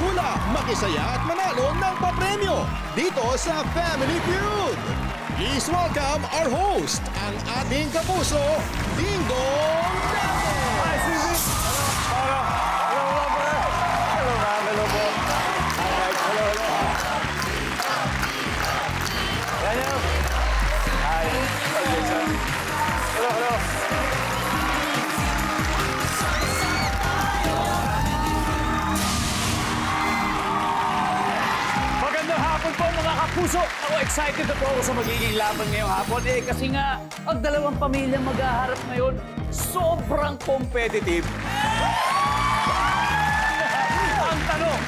manghula, makisaya at manalo ng papremyo dito sa Family Feud. Please welcome our host, ang ating kapuso, Ding Dong Dantes! Hi, Susie! Hello, ma'am. Hello po. Alright, hello. Daniel. Hi. Jason. Hello. Magandang hapon po mga kapuso. Ako excited na po ako sa magiging laban ngayong hapon. Kasi nga, ang dalawang pamilya maghaharap ngayon, sobrang competitive. Ang tanong,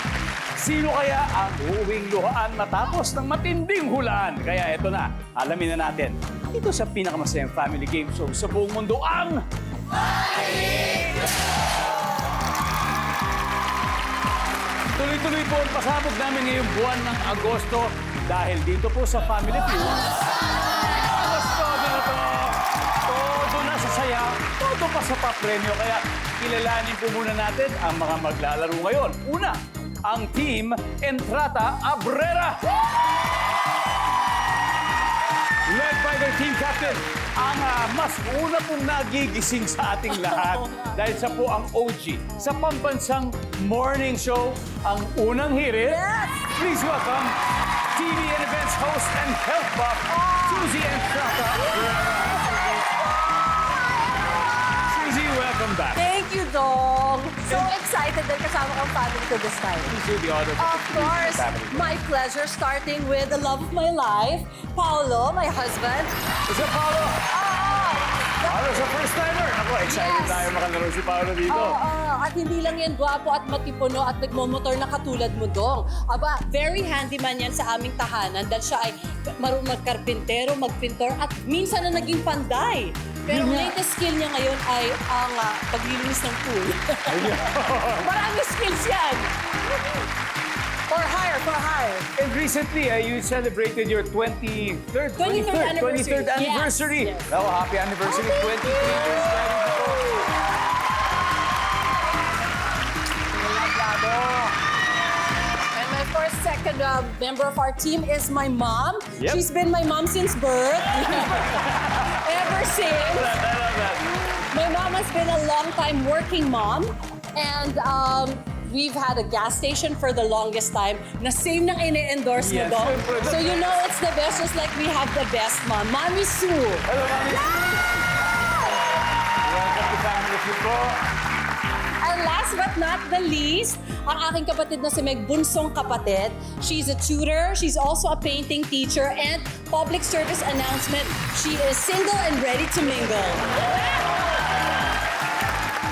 sino kaya ang uuwing luhaan matapos ng matinding hulaan? Kaya eto na, alamin na natin. Ito sa pinakamasayang family game show sa buong mundo, ang... Tuloy-tuloy po ang pasabog namin ngayong buwan ng Agosto dahil dito po sa Family Feud. Agosto na to! Todo na sa saya, todo pa sa papremyo. Kaya kilalanin po muna natin ang mga maglalaro ngayon. Una, ang team Entrata Abrera. Led by their team captain, ang mas una pong nagigising sa ating lahat dahil siya po ang OG sa pambansang morning show, ang unang hirit. Yes! Please welcome TV and events host and health buff, Susie Entrata Abrera. Susie, welcome back. Thank you, Dong. So excited that kasama kang family ko this time. Please do the honor Of course, my pleasure, starting with the love of my life, Paolo, my husband. Is it Paolo? Paolo sa first timer. Ako, excited Yes. tayo makalaro si Paolo dito. At hindi lang yan gwapo at matipuno at nagmomotor na katulad mo, Dong. Aba, very handyman yan sa aming tahanan dahil siya ay marunong magkarpintero, magpintor at minsan na naging panday. Pero ang latest skill niya ngayon ay ang paglilinis ng pool. Marami skills yan. For hire. And recently, you celebrated your 23rd 23rd anniversary. Yes. Oh, happy anniversary, Oh, thank 23 years. And my first second member of our team is my mom. Yep. She's been my mom since birth. Ever since. I love that. My mom has been a long-time working mom. And we've had a gas station for the longest time na same nang ini-endorse mo, Yes, Dong. syempre. So you know it's the best, just like we have the best mom. Mommy Sue. Hello, Mami. Welcome to Family Feud po. And last but not the least, ang aking kapatid na si Meg, bunsong kapatid. She's a tutor, she's also a painting teacher, and public service announcement, she is single and ready to mingle.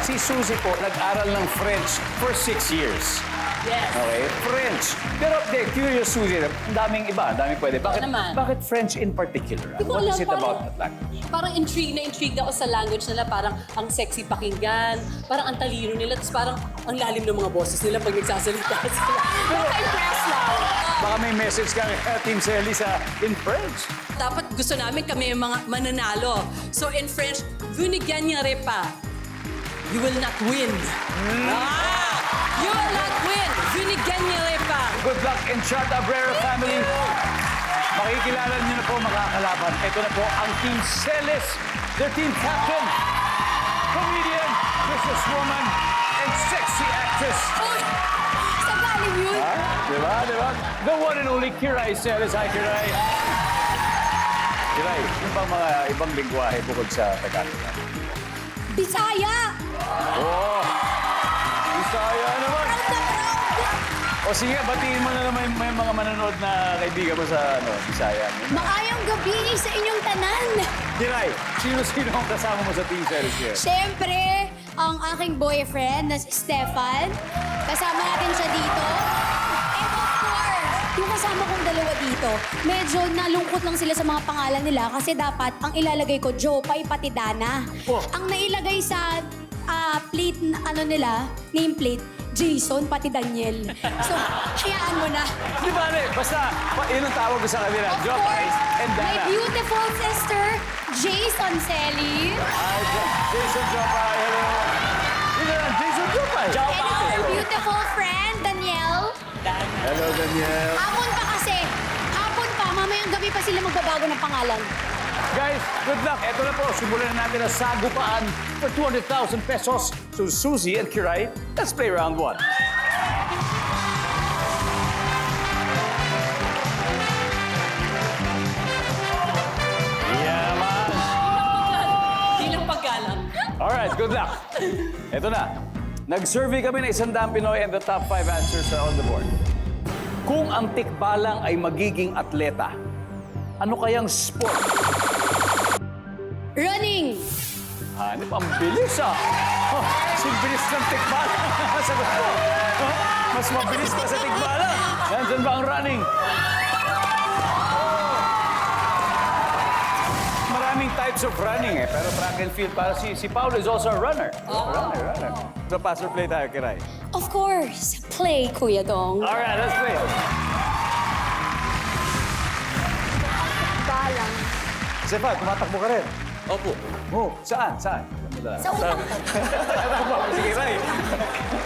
Si Susie po, nag-aral ng French for 6 years. Yes. Okay? French. Pero, curious, Susie, ang daming iba, ang daming pwede. naman. Bakit French in particular? Di ko What alam, is it about that language? Parang intrigued ako sa language nila. Parang ang sexy pakinggan, parang ang talino nila, tapos parang ang lalim ng mga boses nila pag nagsasalita sila. Nakaka-impress lang. Baka may message ka Team Selly in French. Dapat gusto namin kami yung mga mananalo. So in French, vous ne gagnerez pas. You will not win. You will not win. Vous ne gagnerez pas. Good luck, Entrata Abrera family. Makikilala niyo na po makakalaban. Ito na po ang Team Celis, their team captain, comedian, businesswoman, and sexy actress. Uy! Sa galing yun? Diba? The one and only Kiray Celis. Hi, Kiray. Kiray, yung bang mga ibang lingwahe bukod sa Tagalog? Bisaya! Oh! Bisaya naman! O sige, batiin mo na naman may mga manonood na kaibigan mo sa Bisaya. Maayong gabi sa inyong tanan. Kiray, sino-sino ang kasama mo sa Team Celis here? Siyempre, ang aking boyfriend na si Stefan. Kasama natin siya dito. And of course, yung kasama kong dalawa dito, medyo nalungkot lang sila sa mga pangalan nila kasi dapat ang ilalagay ko, Jopay pati Dana. Oh. Ang nailagay sa plate, nameplate, Jason pati Daniel. So, hayaan mo na. Di ba, basta yun ang tawag ko sa kanila. Of Jopay course, and my Dana. beautiful sister, Jason Selly. Hi, Jason Jopay. Hello. Jason Jopay. And our beautiful friend, Danielle. Hello, Daniel. Hapon pa kasi. Hapon pa. Mamayang gabi pa sila magbabago ng pangalan. Guys, good luck. Ito na po, simulan na natin ang sagupaan for 200,000 pesos. So, Suzy and Kiray, let's play round 1. Yeah, man. Di lang paggalang. Alright, good luck. Ito na. Nag-survey kami ng 100 Pinoy and the top 5 answers are on the board. Kung ang tikbalang ay magiging atleta, ano kayang sport? Running. Hanip, ang bilis ah. Oh, bilis ng tikbalang. Sagot ko. Oh, mas mabilis pa sa tikbalang. Nandyan ba ang running? Maraming types of running eh. Pero track and field para si Paolo is also a runner. Runner. The pass or play tayo, Kiray. Of course. Play, Kuya Dong. Alright, let's play. Balang. Stefan, tumatakbo ka rin. Opo. Oh, saan? Sa utak. Sige, Ray.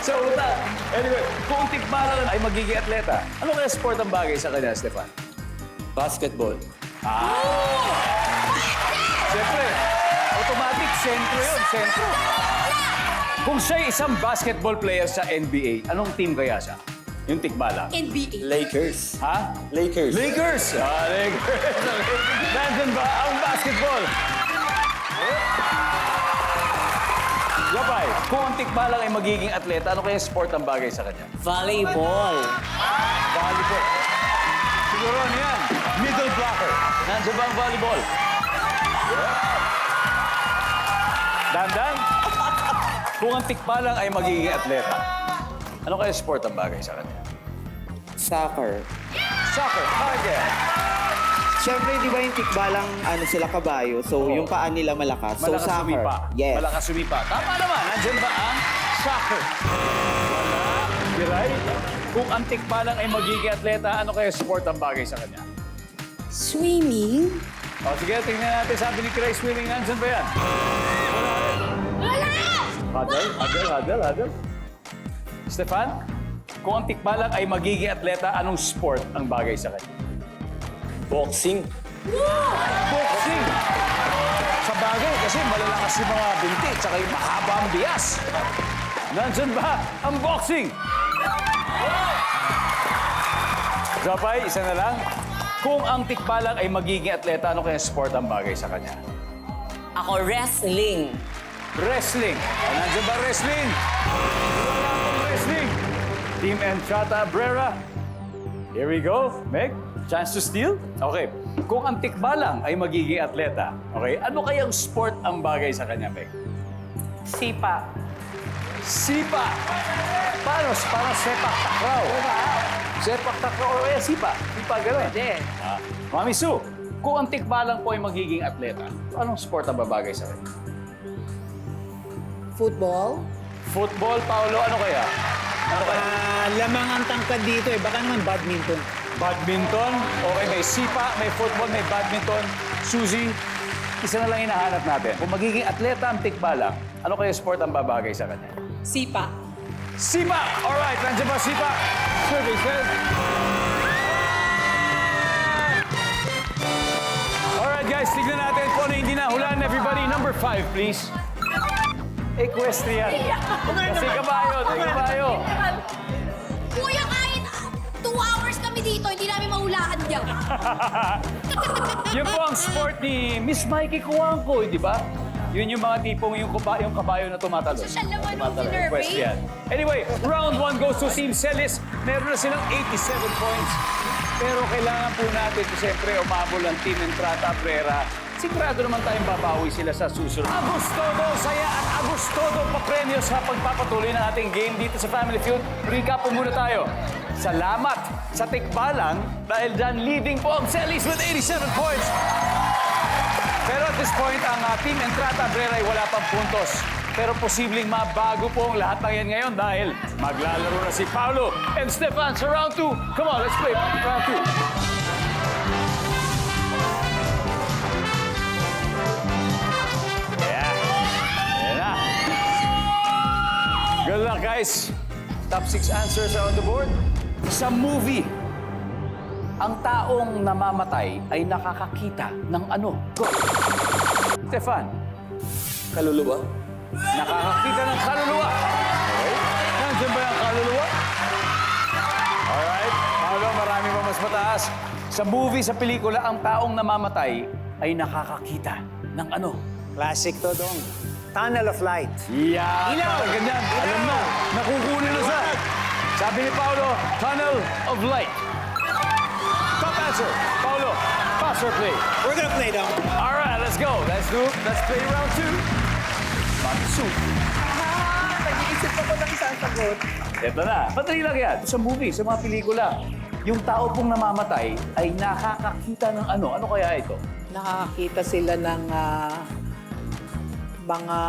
Sa utak. Anyway, kung tikbalang ay magiging atleta, ano kaya sport ang bagay sa kanya, Stefan? Basketball. Siyempre, automatic, sentro yun, sentro. Kung siya'y isang basketball player sa NBA, anong team kaya siya? Yung tikbalang. NBA. Lakers. Ha? Lakers. Lakers! Lakers. Nandun ba ang basketball? Gabay, kung ang tikbalang ay magiging atleta, ano kaya sport ang bagay sa kanya? Volleyball. Volleyball. Siguro ano yan? Middle blocker. Nandiyan ba ang volleyball? Dandan, kung ang tikbalang ay magiging atleta, ano kaya sport ang bagay sa kanya? Soccer. Soccer. Target. Siyempre, di ba yung tikbalang ano sila kabayo? So, yung paa nila malakas. So, Malakas soccer. sumipa. Yes. Malakas sumipa. Tama naman. Nandiyan ba ang soccer? Wala. Kiray, kung ang tikbalang ay magiging atleta, ano kaya sport ang bagay sa kanya? Swimming. O sige, tingnan natin. Sabi ni Kiray, swimming. Nandiyan ba yan? Wala! Huddle. Stefan, kung ang tikbalang ay magiging atleta, anong sport ang bagay sa kanya? Boxing. Boxing! Sa bagay, kasi malalakas yung mga binti, tsaka yung mahaba ang bias. Nandyan ba ang boxing? Gabay, isa na lang. Kung ang tikbalang ay magiging atleta, ano kaya sport ang bagay sa kanya? Ako, wrestling. Wrestling. Nandyan ba wrestling? Wala akong wrestling. Team Entrata Abrera. Here we go. Meg, chance to steal? Okay. Kung ang tikbalang ay magiging atleta, okay, ano kayang sport ang bagay sa kanya, Meg? Sipa. Sipa! Paano? Parang sepak takraw. Sepak takraw o kaya sipa. Sipa, gano'n. Pwede. Mami Sue, kung ang tikbalang po ay magiging atleta, anong sport ang babagay sa kanya? Football? Football, Paolo, ano kaya? Ano kaya? Lamang ang tangkad dito eh. Baka naman badminton. Badminton. Okay, may sipa, may football, may badminton. Suzy, isa na lang hinahanap natin. Kung magiging atleta ang tikbalang, ano kaya sport ang babagay sa kanya? Sipa. Sipa! Alright, nandiyan ba sipa? Survey says... Alright guys, tignan natin kung ano hindi nahulaan. Everybody, number 5, please. Equestrian. Kasi kabayo, kabayo. Kuya, kahit 2 hours kami dito, hindi namin mahulaan yan. Yun po ang sport ni Miss Mikey Cuangco, di ba? Yun yung mga tipong yung kabayo na tumatalo. Siya naman yung Tumatalo, sinurvey. equestrian. Anyway, round 1 goes to Team Celis. Meron na silang 87 points. Pero kailangan po natin, siyempre, umabol ang Team Entrata Abrera. Sigurado naman tayong babawi sila sa susunod. Agustodo, saya at Agustodo pa-premyo sa pagpapatuloy ng ating game dito sa Family Feud. Recap po muna tayo. Salamat sa tikbalang dahil dyan leading po ang Celis with 87 points. Pero at this point, ang Team Entrata Abrera ay wala pang puntos. Pero posibleng mabago po ang lahat ng yan ngayon dahil maglalaro na si Paolo and Stefan sa round 2. Come on, let's play round 2. Good luck, guys. Top 6 answers are on the board. Sa movie, ang taong namamatay ay nakakakita ng ano? Go! Stefan. Kaluluwa? Nakakakita ng kaluluwa. Okay. Nandiyan ba yung kaluluwa? Alright. Paolo, marami pa mas mataas. Sa movie, sa pelikula, ang taong namamatay ay nakakakita ng ano? Classic to, Dong. Tunnel of Light. Yeah, parang ganyan. Alam na, nakukunin na sa. Sabi ni Paolo, Tunnel of Light. Top answer. Paolo, pass or play? We're gonna play, Dong. All right, let's go. Let's play round 2. Matsu. Nag-iisip ako ng isang sagot. Ito na. Madali lang yan. Sa movie, sa mga pelikula, yung tao pong namamatay ay nakakakita ng ano. Ano kaya ito? Nakakita sila ng mga...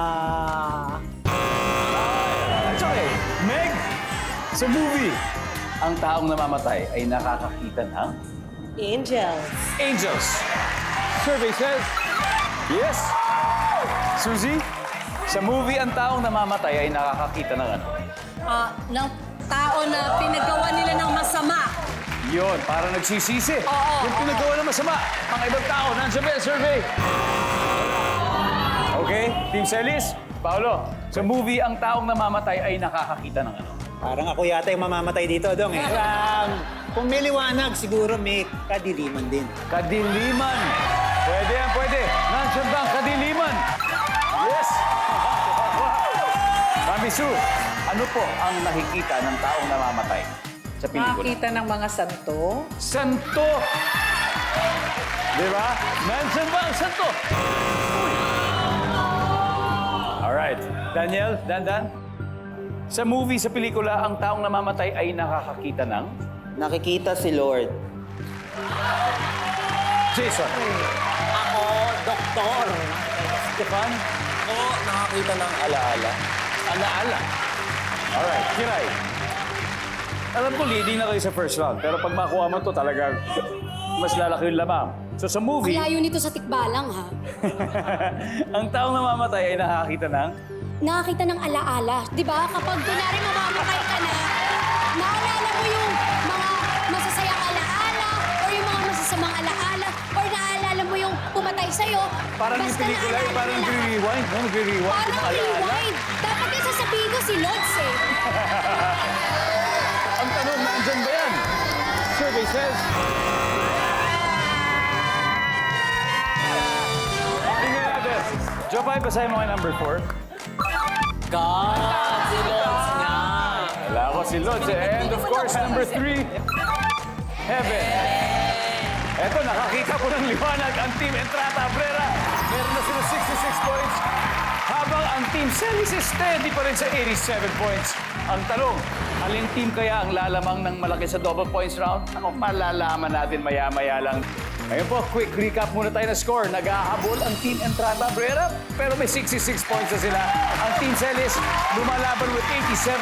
It's okay. Meg, sa movie, ang taong namamatay ay nakakakita ng Angels. angels. Survey says, yes. Suzy, sa movie, ang taong namamatay ay nakakakita ng ano? Ng tao na pinagawa nila ng masama. Yun, parang nagsisisi. Oo, Yung pinagawa ng masama, mga ibang tao, nandiyan ba yung survey? Okay, Team Celis, Paolo, sa movie, ang taong namamatay ay nakakakita ng ano? Parang ako yata yung mamamatay dito, Dong. Kung may liwanag, siguro may kadiliman din. Kadiliman. Pwede yan, pwede. Nandiyan ba ang kadiliman? Yes! Mami Sue, ano po ang nakikita ng taong namamatay sa pelikula? Nakakita ng mga santo. Santo! Di ba? Nandiyan ba ang santo? Alright. Daniel, Dandan? Sa movie, sa pelikula, ang taong namamatay ay nakakakita ng... Nakikita si Lord. Jason. Ako, doktor. Stefan. Ako, nakakita ng alaala. Alaala. Alright, Kiray. Alam ko, leading na kayo sa first round. Pero pag makuha mo to, talaga mas lalaki yung lamang. So sa Ang movie, layo nito sa tikbalang, ha? ang taong namamatay ay nakakita ng... Nakakita ng alaala. Di ba? Kapag kunwari mamamatay ka na, naalala mo yung mga masasayang alaala or yung mga masasamang alaala or naalala mo yung pumatay sa'yo. Parang yung Basta pelikula, naalala parang mo lahat. nagre-rewind, no? Nagre-rewind yung Parang mga alaala. rewind. Dapat yung sasabihin ko si Lods, eh. Ang tanong, nandyan ba yan? Survey says... Tingnan natin. Jopay, basahin mo kay number 4. God, si Lods nga. Wala ko si Lods. And of course, number 3, Heaven. Eto, nakakita po ng liwanag ang Team Entrata Abrera. Meron na sila 66 points. Habang ang Team Celis is steady pa rin sa 87 points. Ang tanong, alin team kaya ang lalamang ng malaki sa double points round? Ako, malalaman natin maya-maya lang. Ngayon po, quick recap muna tayo na score. Nag-ahabol ang Team Entrata Abrera, pero may 66 points na sila. Ang Team Celis lumalaban with 87.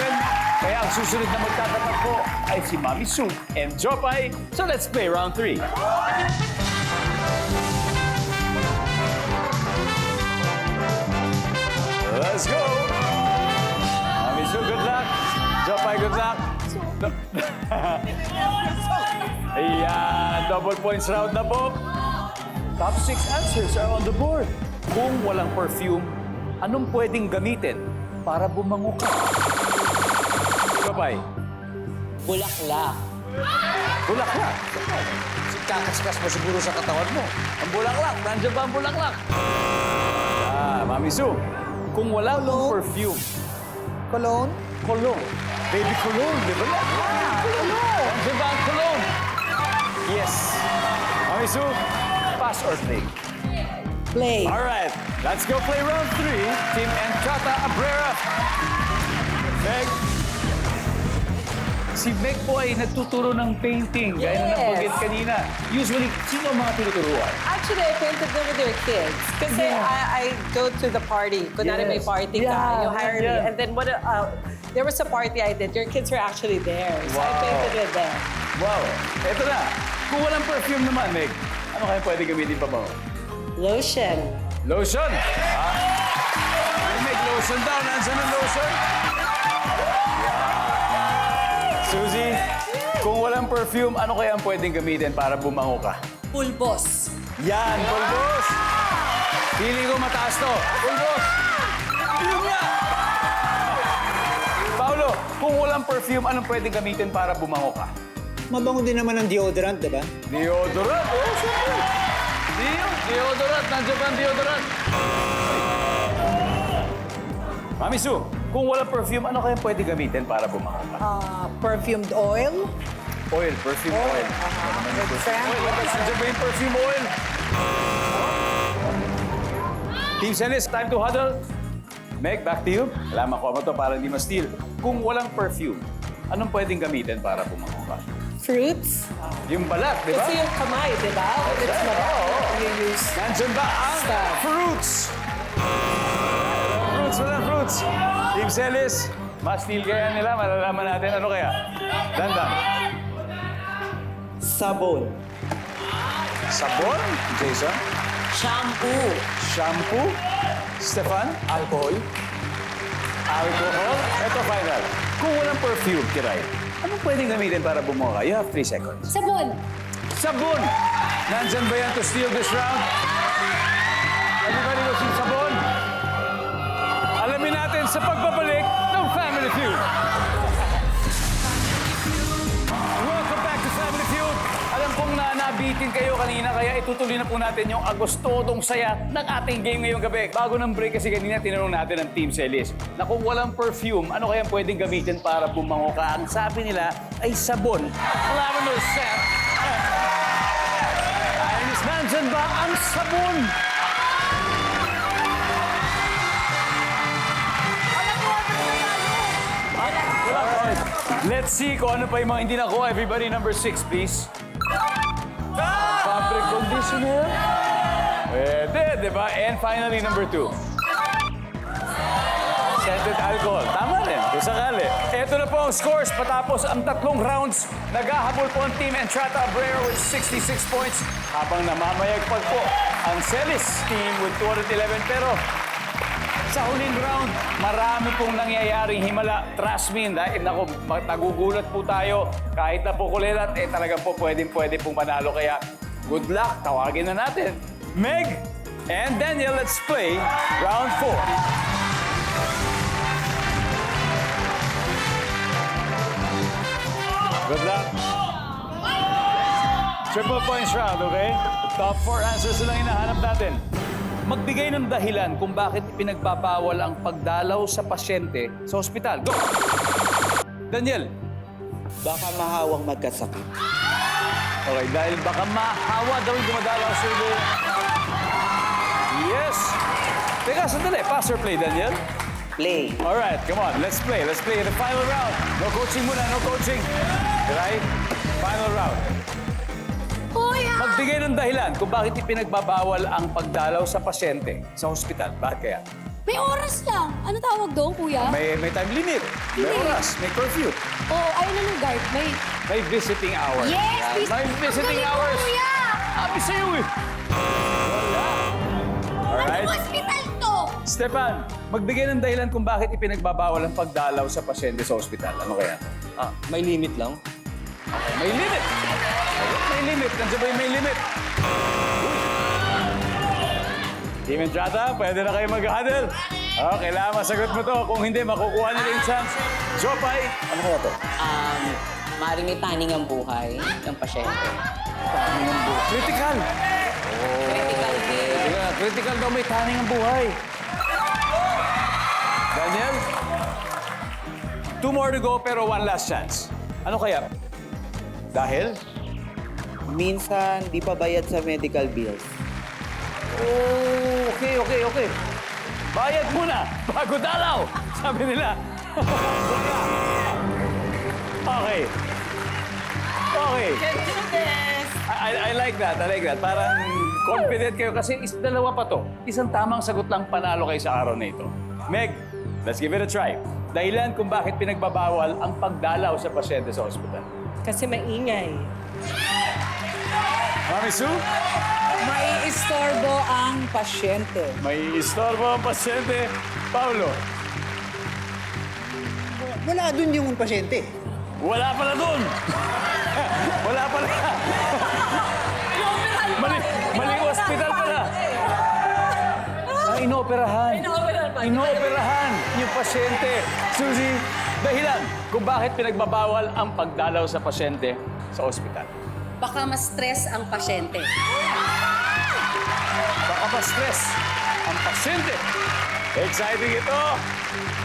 Kaya ang susunod na magtatatak po ay si Mami Sue and Jopay. So let's play round 3. Let's go! Mami Sue, good luck. Jopay, good luck. Ayan, double points round na po. Top 6 answers are on the board. Kung walang perfume, anong pwedeng gamitin para bumango ka? Jopay. Bulaklak. Bulaklak. Kakaskas mo siguro sa katawan mo. Ang bulaklak. Nandiyan ba ang bulaklak? Mami Sue. Kung wala pong perfume, Cologne? cologne. Baby cologne, di ba? Cologne. Nandiyan ba ang cologne? Yes. Mami Sue, pass or play? Play. All right, let's go play round 3. Team Entrata Abrera. Meg. Si Meg po ay nagtuturo ng painting, gaya na nabanggit kanina. Usually, sino ang mga tinuturuan? Actually, I painted them with their kids. Kasi I go to the party. Kunwari may Yes. party ka, Yeah, you hire me. yeah. And then there was a party I did. Your kids were actually there. So I Wow. painted with them. Wow, eto na. Kung walang perfume naman, Meg, ano kaya pwede gamitin pa ba? Lotion. Lotion. Ay, Meg, lotion daw. Nandiyan ang lotion? Suzy, Kung walang perfume, ano kaya ang pwedeng gamitin para bumango ka? Pulbos. Yan, pulbos! Feeling ko mataas to. Pulbos! Yun nga! Paolo, kung walang perfume, anong pwedeng gamitin para bumango ka? Mabango din naman ang deodorant, di ba? Deodorant? Oh, syempre. Deodorant. Nandiyan ba ang deodorant? Mami Sue, kung walang perfume, ano kaya pwede gamitin para bumango ka? Perfumed oil. Oil, perfume oil. Nandiyan ba yung perfume oil? Team Celis, time to huddle. Meg, back to you. Kailangan ko to para hindi ma-steal. Kung walang perfume, anong pwedeng gamitin para bumango ka? Fruits. Yung balat, di ba? Kasi yung kamay, di ba? When it's mabango, you use... Nandiyan ba ang fruits? Walang fruits. Team Celis, ma-steal kaya nila, malalaman natin ano kaya. Dandan. Sabon. Sabon? Jason? Shampoo. Shampoo? Stefan? Alcohol? Alcohol? Ito final. Kung walang perfume, Kiray, anong pwedeng gamitin para bumango ka? You have 3 seconds. Sabon. Sabon! Nandyan ba yan to steal this round? Everybody was in sabon? Alamin natin sa pagbabalik ng Family Feud. Welcome back to Family Feud. Alam kong nabitin kayo kanina, kaya itutuloy na po natin yung agustodong saya ng ating game ngayong gabi. Bago ng break kasi kanina, tinanong natin ang Team Celis na kung walang perfume, ano kaya pwedeng gamitin para bumango ka? Ang sabi nila ay sabon. Lavender scent. Ayos, nandyan ba ang sabon? Let's see kung ano pa yung mga hindi nakuha. Everybody, number 6, please. Fabric conditioner. Pwede, di ba? And finally, number 2. Scented alcohol. Tama rin, kung sakali. Ito na po ang scores. Patapos ang 3 rounds, naghahabol po ang Team Entrata Abreu with 66 points. Habang namamayagpag po ang Celis team with 211. Pero sa huling round, marami pong nangyayaring himala. Trust me, dahil nagugulat po tayo. Kahit na po kulilat, talagang po pwede pong manalo. Kaya good luck, tawagin na natin. Meg and Daniel, let's play round 4. Good luck. Triple points round, okay? Top 4 answers lang hinahanap natin. Magbigay ng dahilan kung bakit pinagbabawal ang pagdalaw sa pasyente sa ospital. Go! Daniel. Baka mahawang magkasakit. Okay, dahil baka mahawa daw yung dumadalaw sa ulo. Yes! Teka, sandali. Pass or play, Daniel? Play. Alright, come on. Let's play. Let's play the final round. No coaching muna, no coaching. Right? Final round. Magbigay ng dahilan kung bakit ipinagbabawal ang pagdalaw sa pasyente sa ospital. Bakit kaya? May oras lang. Ano tawag doon, kuya? May time limit. May oras. May curfew. Oo, ayun na ng guard. May visiting hours. Yes! May visiting Magaling hours. po, kuya! Happy sa'yo eh. Wala. Alright. Anong hospital to? Stefan, magbigay ng dahilan kung bakit ipinagbabawal ang pagdalaw sa pasyente sa ospital. Ano kaya? May limit lang. Okay, may limit. May limit. Nandiyan ba yung may limit? Team Entrata, pwede na kayo mag-huddle. Kailangan masagot mo to. Kung hindi, makukuha nila yung chance. Jopay, ano kaya to? Maaaring may taning ang buhay ng pasyente. Critical. Critical din. Critical daw may taning ang buhay. Daniel? 2 more to go pero 1 last chance. Ano kaya? Dahil? Minsan, di pa bayad sa medical bills. Oh, okay. Bayad muna bago dalaw, sabi nila. Okay. I like that. Parang confident kayo kasi dalawa pa to. Isang tamang sagot lang panalo kayo sa araw na ito. Meg, let's give it a try. Dahilan kung bakit pinagbabawal ang pagdalaw sa pasyente sa ospital. Kasi maingay. Mami Sue? May istorbo ang pasyente. May istorbo ang pasyente. Paulo? Wala dun yung pasyente. Wala pala dun. Wala pala. Maling hospital pala. Inoperahan. Inoperahan yung pasyente. Suzy, dahilan kung bakit pinagbabawal ang pagdalaw sa pasyente sa ospital. Baka ma-stress ang pasyente. Baka ma-stress ang pasyente. Exciting ito.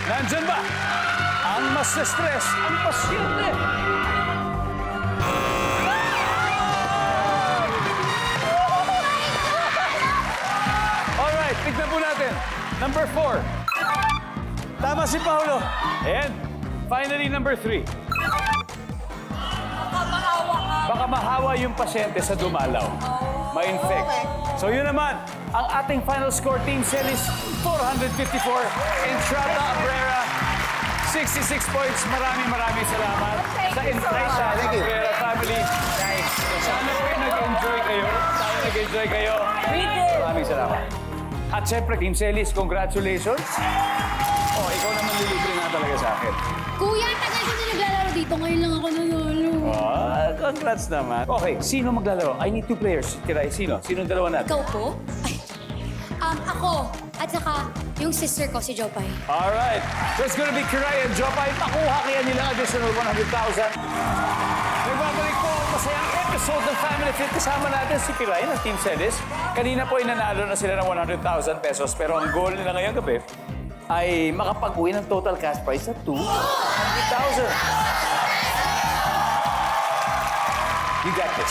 Nandyan ba ang mas stress ang pasyente? Alright, tignan po natin. Number 4. Tama si Paolo. And finally, number 3. Baka mahawa yung pasyente sa dumalaw. Ma-infect. So yun naman, ang ating final score, Team Celis, 454. Entrada Abrera, 66 points. Maraming salamat sa Entrada Abrera family. Sana po nag-enjoy kayo. We did! Maraming salamat. At syempre, Team Celis, congratulations. Oh, ikaw naman lilibre nga talaga sa akin. Kuya, tagal ko na naglalaro dito. Ngayon lang ako nanalo. Congrats naman. Okay, sino maglalaro? I need 2 players. Tiray, sino? Sino dalawa natin? Ikaw po? Ay, ako. At saka, yung sister ko, si Jopay. Alright. So it's gonna be Kiray and Jopay. Makuha kaya nila additional 100,000. Nagbabalik po ang masayang episode ng Family Feud. Kasama natin si Kiray ng Team Celis. Kanina po nanalo na sila ng 100,000 pesos. Pero ang goal nila ngayong gabi ay makapag-uwi ng total cash prize sa 200,000. You got this.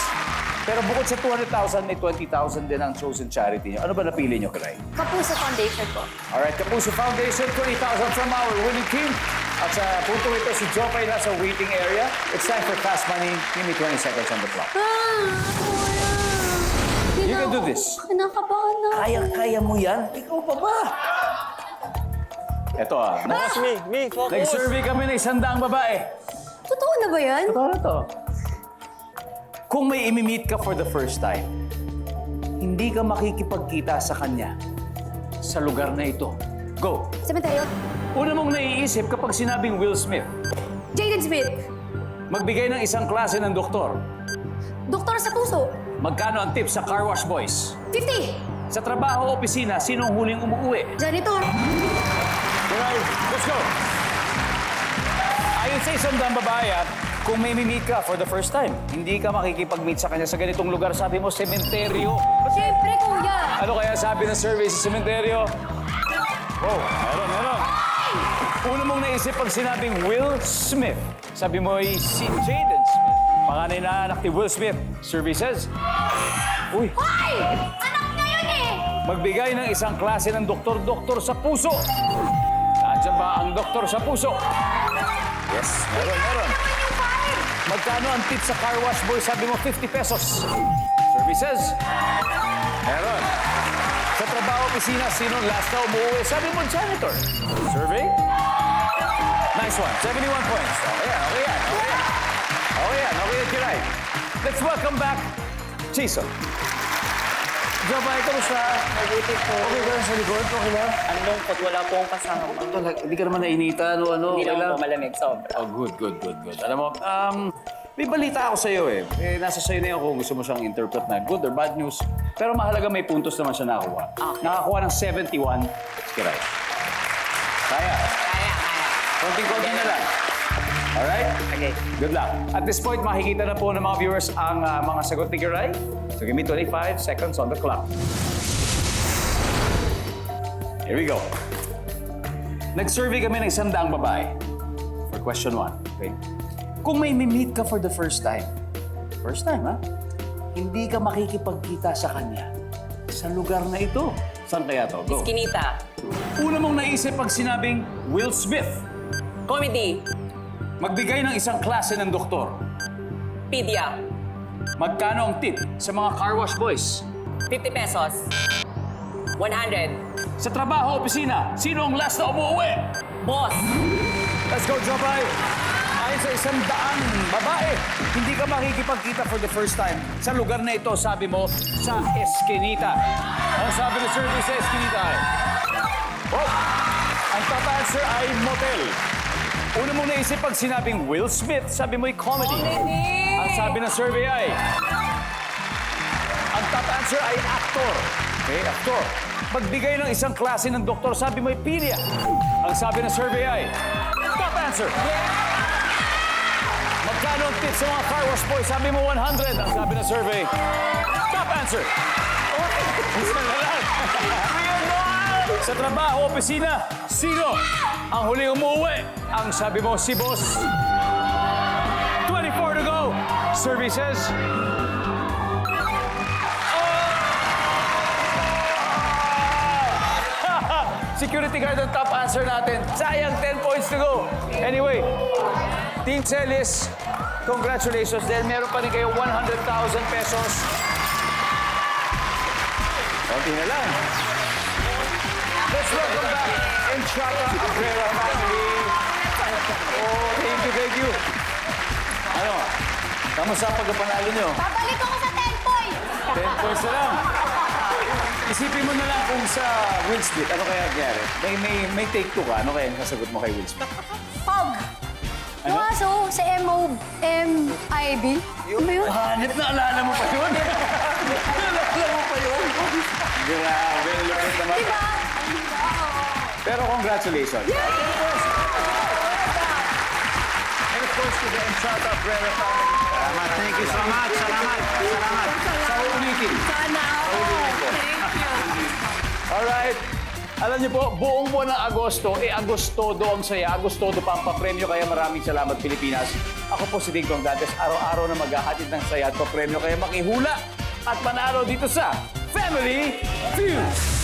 Pero bukod sa 200,000, may 20,000 din ang chosen charity nyo. Ano ba napili nyo, Kiray? Kapuso Foundation po. Alright, Kapuso Foundation, 20,000 from our winning team. At sa punto ito, si Jopay nasa waiting area. It's time for fast money. Give me 20 seconds on the clock. Kuya. You can do this. Kinakabahan na. Kaya mo yan? Ikaw pa ba? Ito Focus, me, focus. Nag-survey kami ng 100 babae. Totoo na ba yan? Totoo na to. Kung may imi-meet ka for the first time, hindi ka makikipagkita sa kanya sa lugar na ito. Go! Cemetery. Una mong naiisip kapag sinabing Will Smith, Jaden Smith. magbigay ng isang klase ng doktor. Doktor sa puso. Magkano ang tip sa car wash boys? 50. Sa trabaho o opisina, sino ang huling umuwi? Janitor. Alright, let's go! Ayon sa isang babae, kung may meet ka for the first time, hindi ka makikipag-meet sa kanya sa ganitong lugar, sabi mo, sementeryo. Siyempre, kuya. Ano kaya sabi ng survey sa sementeryo? Oh, meron. Una mong naisip pag sinabing Will Smith, sabi mo ay si Jaden Smith. Panganay na anak ni Will Smith. Survey says, uy, Hoy! Anak niya yun eh! magbigay ng isang klase ng doktor sa puso. Nandiyan ba ang doktor sa puso? Yes, meron. Magkano ang tip sa car wash boy? Sabi mo, 50 pesos. Services? Meron. Sa trabaho, opisina, sino last na umuwi? Sabi mo, janitor. Survey? Nice one. 71 points. Okay yan, Kiray. Let's welcome back, Jason. Jopay, kamusta? Mabuti po. Okay ka lang sa likod? Okay lang? Ang lungkot, wala po akong kasama. Hindi ka naman nainitan o ano? Hindi Okay naman lang? po malamig, sobra. Oh, good. Alam mo, may balita ako sa'yo eh. Nasa sa'yo na yun kung gusto mo siyang interpret na good or bad news. Pero mahalaga may puntos naman siya nakakuha. Okay. Nakakuha ng 71. Kiray. Kaya. Konting-konting na lang. Alright? Okay. Good luck. At this point, makikita na po ng mga viewers ang mga sagot ni Kiray. So give me 25 seconds on the clock. Here we go. Nag-survey kami ng 100 babae for question 1. Okay. Kung may meet ka for the first time, ha? Hindi ka makikipagkita sa kanya sa lugar na ito. Saan kaya to? Go. Iskinita. Una mong naisip pag sinabing Will Smith, Comedy. magbigay ng isang klase ng doktor. Pedia. Magkano ang tip sa mga car wash boys? 50 pesos. 100. Sa trabaho, opisina, sino ang last na umuwi? Boss. Let's go, Jopay! Ayon sa 100 babae, hindi ka makikipagkita for the first time sa lugar na ito, sabi mo, sa Eskinita. Ang sabi ng survey sa Eskinita ay, oh, ang top answer ay motel. Una mong naisip pag sinabing Will Smith, sabi mo'y comedy. Ang sabi ng survey ay... Ang top answer ay actor. Okay, actor. Magbigay ng isang klase ng doktor, sabi mo'y pedia. Ang sabi ng survey ay... Top answer. Magkano ang tip sa mga car wash boy? Sabi mo 100. Ang sabi ng survey... Top answer. Isa na lang. Sa trabaho, opisina, sino ang huling umuwi? Ang sabi mo, si boss. 24 to go. Survey says... Security guard ang top answer natin. Sayang, 10 points to go. Anyway, Team Celis, congratulations. Dahil meron pa rin kayo 100,000 pesos. Konti na lang. Let's welcome back Enchata Abrera family. Oh, thank you. Ano? Kamusta ang pagkapanalo nyo? Babalik ako sa 10 points! 10 points na lang. Isipin mo na lang kung sa Will Smith, ano kaya nangyari? May take two ka. Ano kaya ang sasagot mo kay Will Smith? Pog! Ano? Yung aso sa M-I-B. Ano ba yun? Hanip na alala mo pa yun. Alala mo pa yun. Grabe, lupit naman. Diba? Pero congratulations. And of course, to the Enchata Abrera family. Salamat. Thank you so much. Salamat. Sa uulitin. Sana ako. Thank you. Alright. Alam niyo po, buong buwan ng Agosto, Agostodo ang saya. Agostodo pa ang papremyo, kaya maraming salamat Pilipinas. Ako po si Dingdong Dantes, araw-araw na maghahatid ng saya at papremyo, kaya makihula at manalo dito sa Family Feud.